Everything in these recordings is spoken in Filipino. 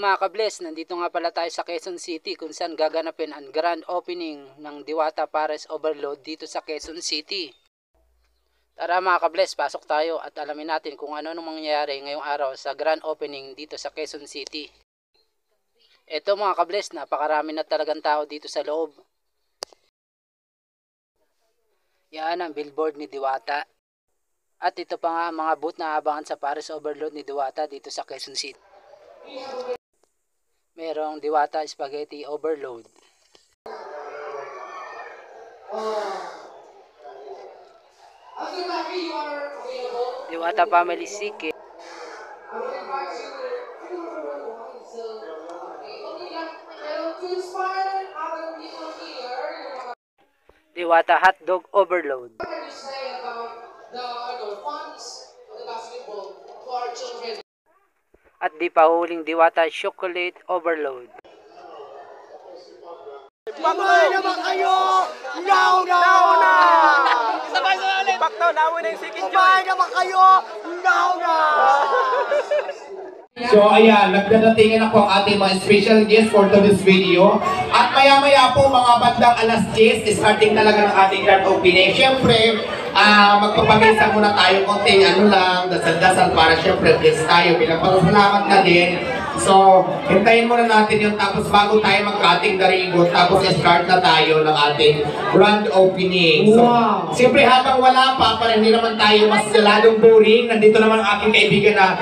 mga kabless, nandito nga pala tayo sa Quezon City kung saan gaganapin ang grand opening ng Diwata Pares Overload dito sa Quezon City. Tara mga kabless, pasok tayo at alamin natin kung ano nang mangyayari ngayong araw sa grand opening dito sa Quezon City. Ito mga kabless, napakarami na talagang tao dito sa loob. Yan ang billboard ni Diwata. At ito pa nga mga booth na abangan sa Pares Overload ni Diwata dito sa Quezon City. Merong Diwata Spaghetti Overload. Diwata Family Sike. Diwata Hotdog Overload. At di pa huling Diwata Chocolate Overload. Baktoy naman kayo! Now na! Sabay-sabay! Bakto, lawin na yung second joy! Kumain naman kayo! Now na! So ayan, nagdadatingin na po ang ating mga special guest for today's video. At maya-maya po mga bandang alas 10, starting talaga ng ating grand opening. Siyempre, magpapamisa muna tayo konting dasal-dasal para siyempre bless tayo bilang pasalamat na din. So, hintayin muna natin yung tapos bago tayo magka-ating darigot, tapos start na tayo ng ating grand opening. So, siyempre habang wala pa, para hindi naman tayo mas lalong boring, nandito naman ang aking kaibigan na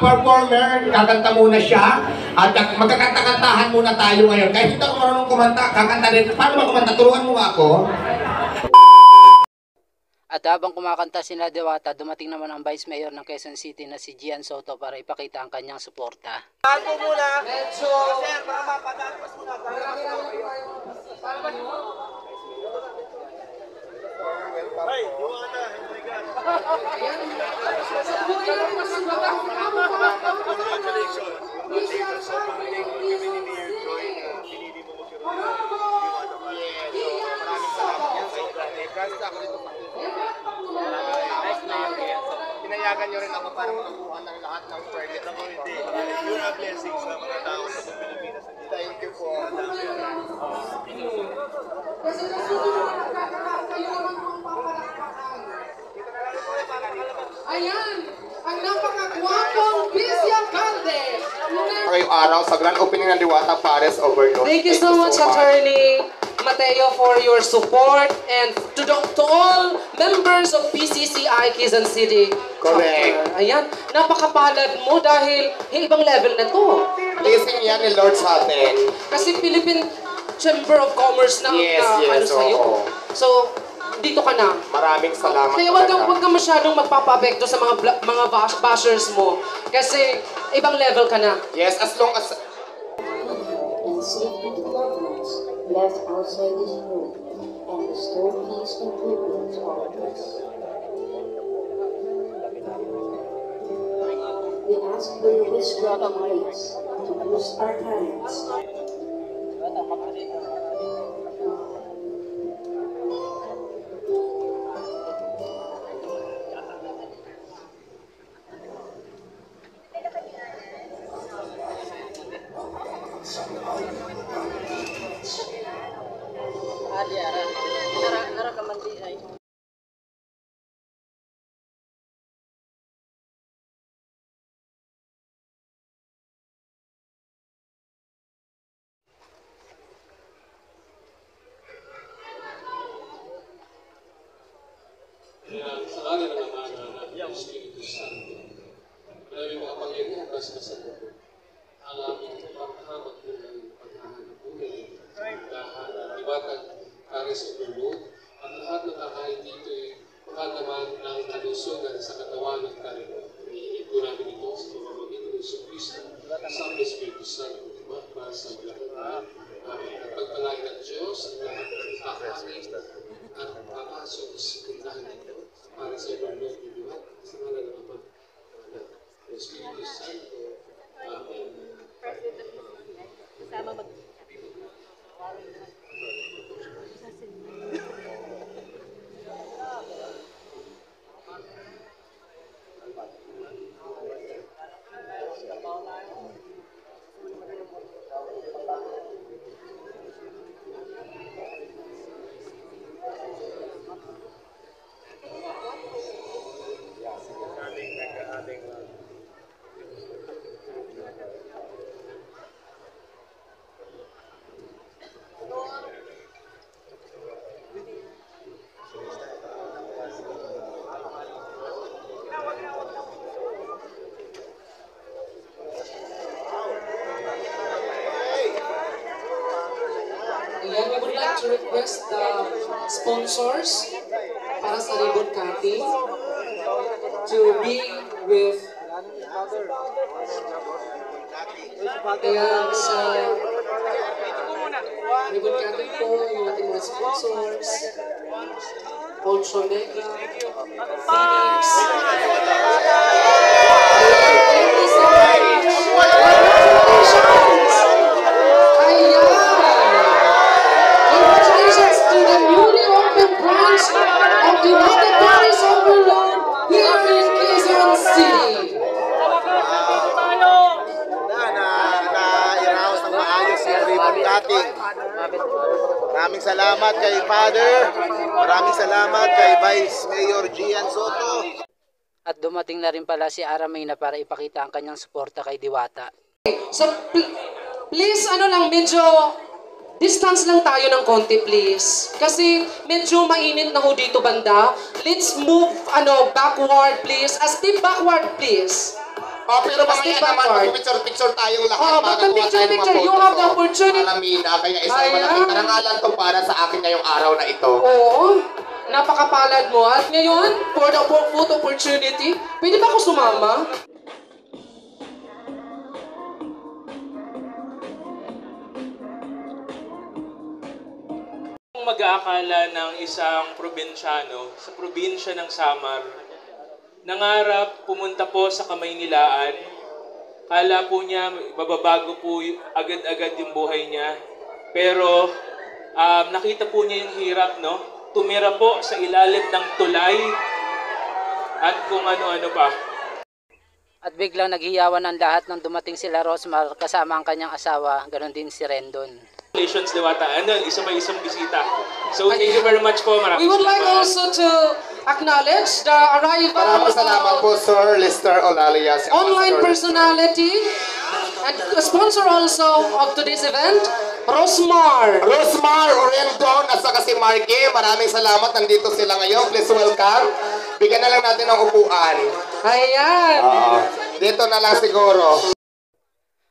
performer, kakanta muna siya, at magkakanta-kantahan muna tayo ngayon. Kahit hindi ako marunong kumanta, kakanta rin. Paano ba kumanta? Turuan mo ako. At habang kumakanta sila Diwata, dumating naman ang Vice Mayor ng Quezon City na si Gian Soto para ipakita ang kanyang suporta. Bago muna, medyo... Sir, baka mapadagpas muna. Ay, Diwata, oh my God. Congratulations. Congratulations sa pagiging community here, Joy. Pinili mo mag-Diwata pa. Maraming salamat yan sa inyo. Kasi ako dito pinayagan nyo rin ako para makakuha ng lahat ng permit. Ako hindi. You're a blessing sa mga tao sa Pilipinas. Thank you po. Ayan, ang napakagwapong Bisya Calde. Ngayong araw sa grand opening ng Diwata Pares Overload. Thank you so much, Attorney Mateo, for your support and to all members of PCCI Quezon City. Correct. Ayan, napakapalad mo dahil ibang level na to. Blessing yan ni Lord sa atin. Kasi Philippine Chamber of Commerce na ano sa'yo. So, dito ka na. Maraming salamat. Kaya wag ka masyadong magpapapekto sa mga bashers mo. Kasi ibang level ka na. Yes, as long as... And safety developments left outside this room and restore peace and goodwill to all of us. We ask for your wisdom and grace to boost our talents. Sa ngalan ng Ama at ng Espiritu Santo, maraming makapangyarihan sa mundo. Ang aming paghahanap po ng paghahanap po ng Diwata Pares Overload. Ang lahat ng kakain dito ay makalaman ng kalusugan sa katawan ng karino. Iiit po namin ito sa pamamagitan ng Kristo sa Espiritu Santo. Para sa lahat at pagpalain ng Diyos ang lahat ng kakain at papasok sa puntahan nito para sa Overload ni Diwata sa ngalan ng Ama at ng Espiritu Santo. Amen. Kasama mag like to request the sponsors para sa ribbon cutting to be with ayan sa ribbon cutting po yung ating mga sponsors Ultra Mega Phoenix ayan, thank you so much congratulations ayan congratulations to the newly opened branch of Diwata Paris Overload here in Quezon City. Na-iraos ng maayos yung ribbon cutting. Maraming salamat kay Father. Maraming salamat kay Vice Mayor Gian Soto. At dumating na rin pala si Aramay na para ipakita ang kanyang suporta kay Diwata. So, please, medyo distance lang tayo ng konti, please. Kasi medyo mainit na ho dito banda. Let's move, backward, please. A step backward, please. Pero mamaya naman, picture tayong lahat. Picture. You have the opportunity. Alamina, kaya isang malaking karangalan to para sa akin ngayong araw na ito. Oo. Napakapalad mo. At ngayon, for the photo opportunity, pwede ba ako sumama? Kung mag-aakala ng isang probinsyano sa probinsya ng Samar, nangarap pumunta po sa Kamaynilaan, kala po niya mababago po agad-agad yung buhay niya. Pero nakita po niya yung hirap, no? Tumira po sa ilalim ng tulay at kung ano-ano pa. At biglang naghiyawan ang lahat nang dumating sila Rosmar kasama ang kanyang asawa, ganon din si Rendon. Congratulations, Diwata. Isang bisita. So, thank you very much po. We would like also to acknowledge the arrival Maraming salamat po, Sir Lester Olalias. online personality and sponsor also of today's event, Rosmar. Rosmar, Rendon, at saka si Marque. Maraming salamat. Nandito sila ngayon. Please welcome. Bigyan na lang natin ng upuan. Ayan. Dito na lang siguro.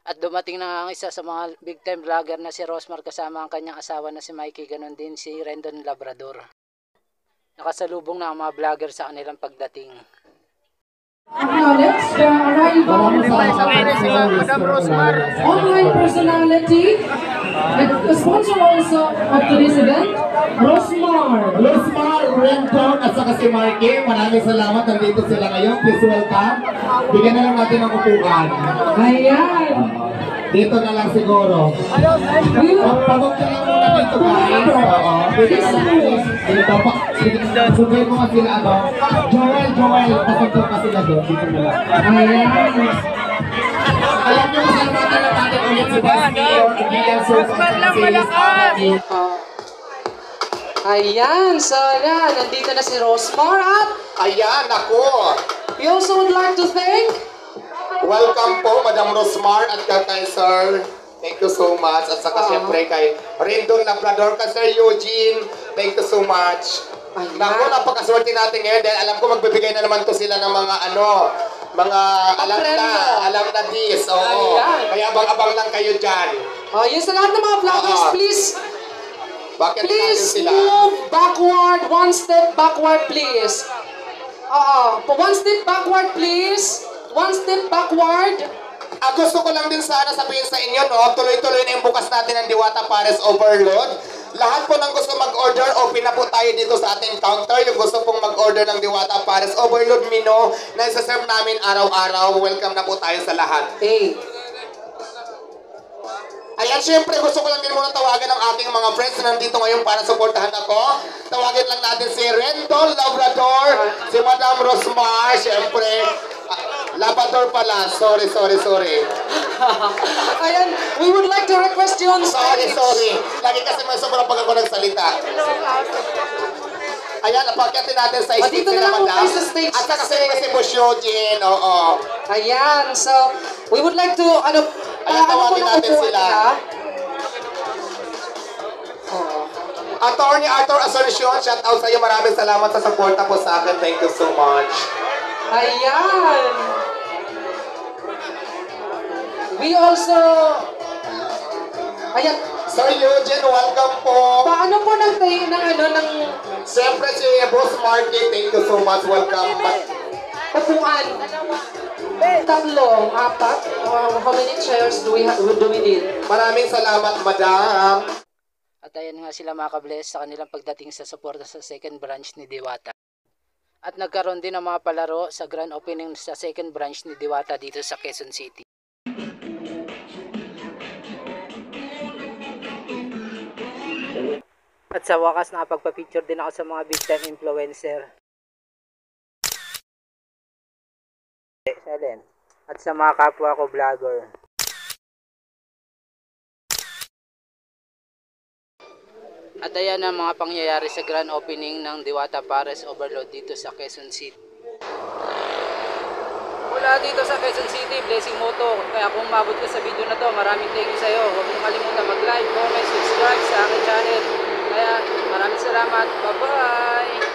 At dumating na ang isa sa mga big time vlogger na si Rosmar kasama ang kanyang asawa na si Mikey, ganon din si Rendon Labrador. Nakasalubong na ang mga vlogger sa kanilang pagdating. Acknowledge the arrival of online personality and the sponsor also of today's event, Rosmar. Rosmar, Rendon, at saka si Marque. Maraming salamat. Nandito sila ngayon. Please welcome. Bigyan na lang natin ng upuan. Ayan. Dito na lang siguro. Pagod ka lang muna dito, guys. Oo. Dito na lang. Dito pa. Sugay mo nga sila, Joel, pasok ka sila doon. Dito na lang. Ayan. Alam nyo, masalamatan na natin ulit si Vice Mayor Gian Soto at si Liz. Ayan, so yan, nandito na si Rosmar at Ayan, ako. we also would like to thank Welcome po, Madam Rosmar at kay Sir. Thank you so much. At saka siyempre kay Rendon Labrador, kay Sir Eugene. Thank you so much. Naku, napakaswerte natin ngayon dahil alam ko magbibigay na naman to sila ng mga mga alam na dis. Oo. Kaya abang-abang lang kayo dyan. yun sa lahat ng mga vloggers, please Bakit natin sila? move backward, one step backward, please. One step backward, please. One step backward. Gusto ko lang din sana sabihin sa inyo, no? Tuloy-tuloy na yung bukas natin ng Diwata Paris Overload. Lahat po ng gusto mag-order, open na po tayo dito sa ating counter. Yung gusto pong mag-order ng Diwata Paris Overload menu na isa-serve namin araw-araw. Welcome na po tayo sa lahat. Hey. Ayan, syempre gusto ko lang din muna tawagan ang aking mga friends na nandito ngayon para suportahan ako. Tawagin lang natin si Rendon Labrador, si Madam Rosmar, syempre. Labrador pala, sorry. Ayan, we would like to request you on stage. Sorry. Lagi kasi may sobrang pag ako nagsalita. Ayan, napakyatin natin sa stage dito na lang Madam. tayo sa stage. At saka siyempre si Bushojin, oo. Ayan, so we would like to, Ayan, tawagin natin sila. Attorney Arthur Asuncion, shout out sa iyo. Maraming salamat sa suporta po sa akin. Thank you so much. Ayan. We also Ayan, Sir Eugene, welcome po. paano po ng Siyempre si Boss Marky, thank you so much. Welcome. upuan? Tatlo, apat? How many chairs do we need? Maraming salamat, madam. At ayan nga sila mga kabless sa kanilang pagdating sa suporta sa second branch ni Diwata. At nagkaroon din ng mga palaro sa grand opening sa second branch ni Diwata dito sa Quezon City. At sa wakas nakapagpa-picture din ako sa mga big time influencer. At sa mga kapwa ko vlogger. At ayan ang mga pangyayari sa grand opening ng Diwata Pares Overload dito sa Quezon City. Mula dito sa Quezon City, Blessing Moto. Kaya kung umabot ka sa video na to, maraming thank you sa iyo. Huwag mong kalimutan mag-like, comment, subscribe sa aking channel. Kaya maraming salamat. Bye-bye!